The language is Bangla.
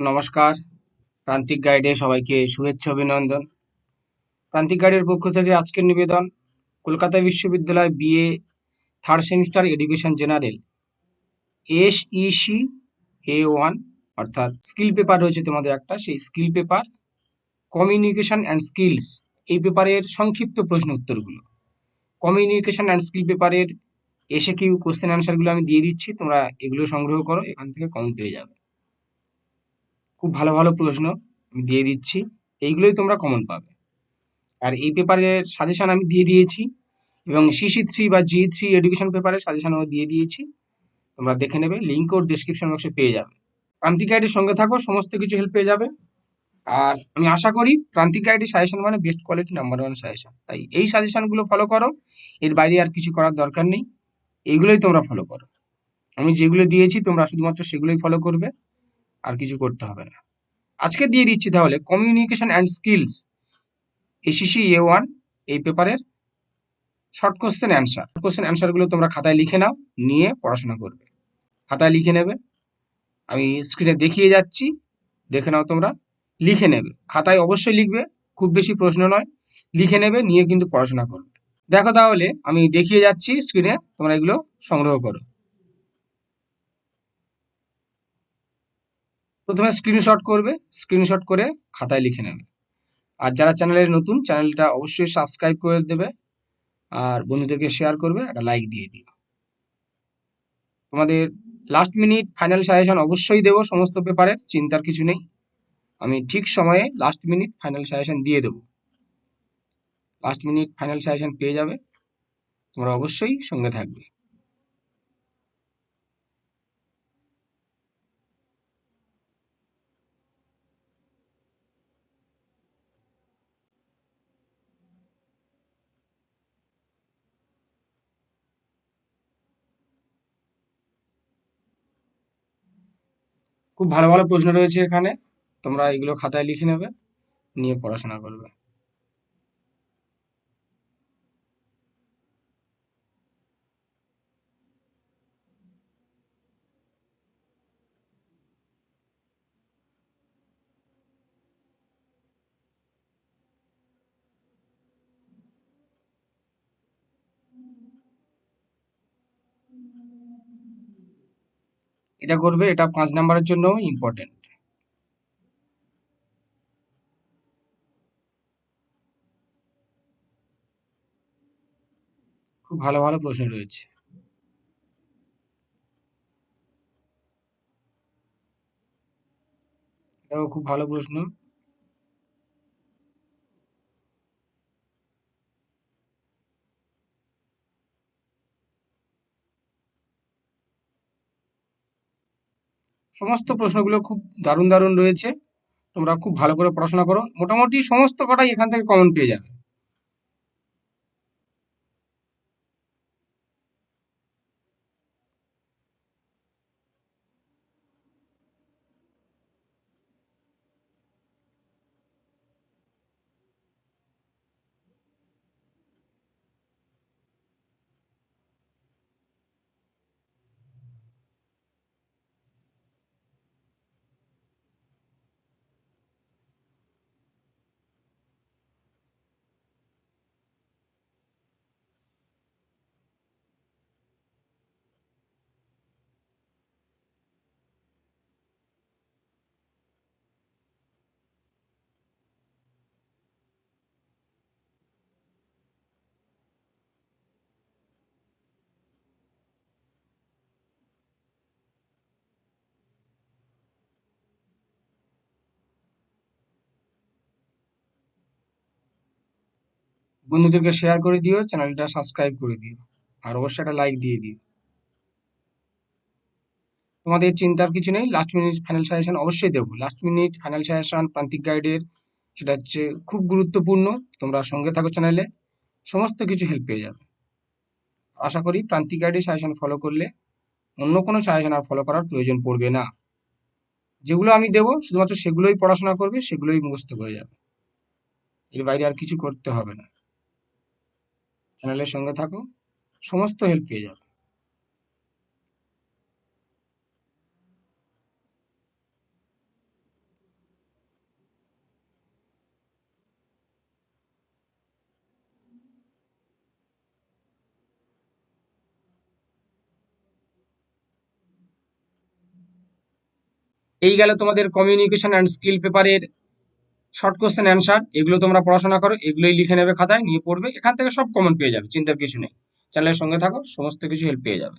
নমস্কার। প্রান্তিক গাইডে সবাইকে শুভেচ্ছা অভিনন্দন। প্রান্তিক গাইডের পক্ষ থেকে আজকের নিবেদন কলকাতা বিশ্ববিদ্যালয় BA third semester education general SEC A1 অর্থাৎ স্কিল পেপার রয়েছে তোমাদের একটা, সেই skill paper communication and skills এই পেপারের সংক্ষিপ্ত প্রশ্ন উত্তরগুলো। কমিউনিকেশন অ্যান্ড স্কিল পেপারের SAQ কোশ্চেন অ্যান্সারগুলো আমি দিয়ে দিচ্ছি, তোমরা এগুলো সংগ্রহ করো, এখান থেকে কমন পেয়ে যাবে। খুব ভালো ভালো প্রশ্ন আমি দিয়ে দিচ্ছি, এইগুলোই তোমরা কমন পাবে। আর এই পেপারের সাজেশন আমি দিয়ে দিয়েছি এবং CC3 বা GE3 এডুকেশন পেপারের সাজেশনও দিয়ে দিয়েছি, তোমরা দেখে নেবে, লিঙ্ক ওর ডেসক্রিপশন বক্সে পেয়ে যাবে। প্রান্তিক গাইডের সঙ্গে থাকো, সমস্ত কিছু হেল্প পেয়ে যাবে। আর আমি আশা করি প্রান্তিক গাইডের সাজেশন মানে বেস্ট কোয়ালিটি নাম্বার 1 সাজেশন, তাই এই সাজেশনগুলো ফলো করো, এর বাইরে আর কিছু করার দরকার নেই, এইগুলোই তোমরা ফলো করো। আমি যেগুলো দিয়েছি তোমরা শুধুমাত্র সেগুলোই ফলো করবে, আর কিছু করতে হবে না। আজকে দিয়ে দিচ্ছি তাহলে communication and skills SEC A1 এই পেপারের শর্ট কোশ্চেন অ্যান্সারগুলো তোমরা খাতায় লিখে নাও, নিয়ে পড়াশোনা করবে। খাতায় লিখে নেবে, আমি স্ক্রিনে দেখিয়ে যাচ্ছি, দেখে নাও, তোমরা লিখে নেবে, খাতায় অবশ্যই লিখবে, খুব বেশি প্রশ্ন নয়, লিখে নেবে, নিয়ে কিন্তু পড়াশোনা করবে। দেখো তাহলে আমি দেখিয়ে যাচ্ছি স্ক্রিনে, তোমরা এগুলো সংগ্রহ করো। প্রথমে স্ক্রিনশট করবে, স্ক্রিনশট করে খাতায় লিখে নেবে। আর যারা চ্যানেলের নতুন, চ্যানেলটা অবশ্যই সাবস্ক্রাইব করে দেবে, আর বন্ধুদেরকে শেয়ার করবে, একটা লাইক দিয়ে দিও। তোমাদের লাস্ট মিনিট ফাইনাল সাজেশন অবশ্যই দেবো, সমস্ত পেপারের চিন্তার কিছু নেই, আমি ঠিক সময়ে লাস্ট মিনিট ফাইনাল সাজেশন দিয়ে দেবো। লাস্ট মিনিট ফাইনাল সাজেশন পেয়ে যাবে, তোমরা অবশ্যই সঙ্গে থাকবে। খুব ভালো ভালো প্রশ্ন রয়েছে এখানে, তোমরা এগুলো খাতায় লিখে নেবে, নিয়ে পড়াশোনা করবে। এটা করবে, এটা 5 নাম্বারের জন্য ইম্পর্টেন্ট। খুব ভালো ভালো প্রশ্ন রয়েছে। এটাও খুব ভালো প্রশ্ন। সমস্ত প্রশ্নগুলো খুব দারুণ দারুণ রয়েছে, তোমরা খুব ভালো করে পড়াশোনা করো, মোটামুটি সমস্ত কটাই এখান থেকে কমন পেয়ে যাবে। বন্ধুদেরকে শেয়ার করে দিও, চ্যানেলটা সাবস্ক্রাইব করে দিও, আর অবশ্যই একটা লাইক দিয়ে দিও। তোমাদের চিন্তার কিছু নেই, লাস্ট মিনিট ফাইনাল সাজেশন অবশ্যই দেবো। লাস্ট মিনিট ফাইনাল সাজেশন প্রান্তিক গাইডের, সেটা হচ্ছে খুব গুরুত্বপূর্ণ, তোমরা সঙ্গে থাকো চ্যানেলে, সমস্ত কিছু হেল্প পেয়ে যাবে। আশা করি প্রান্তিক গাইডের সাজেশন ফলো করলে অন্য কোনো সাজেশন আর ফলো করার প্রয়োজন পড়বে না। যেগুলো আমি দেবো শুধুমাত্র সেগুলোই পড়াশোনা করবে, সেগুলোই মুখস্থ হয়ে যাবে, এর বাইরে আর কিছু করতে হবে না। চ্যানেলের সঙ্গে থাকো, সমস্ত হেল্প পেয়ে যাবে। এই গেল তোমাদের কমিউনিকেশন অ্যান্ড স্কিল পেপারের শর্ট কোশ্চেন অ্যান্সার। এগুলো তোমরা পড়াশোনা করো, এগুলোই লিখে নেবে খাতায়, নিয়ে পড়বে, এখান থেকে সব কমন পেয়ে যাবে, চিন্তার কিছু নেই। চ্যানেলের সঙ্গে থাকো, সমস্ত কিছু হেল্প পেয়ে যাবে।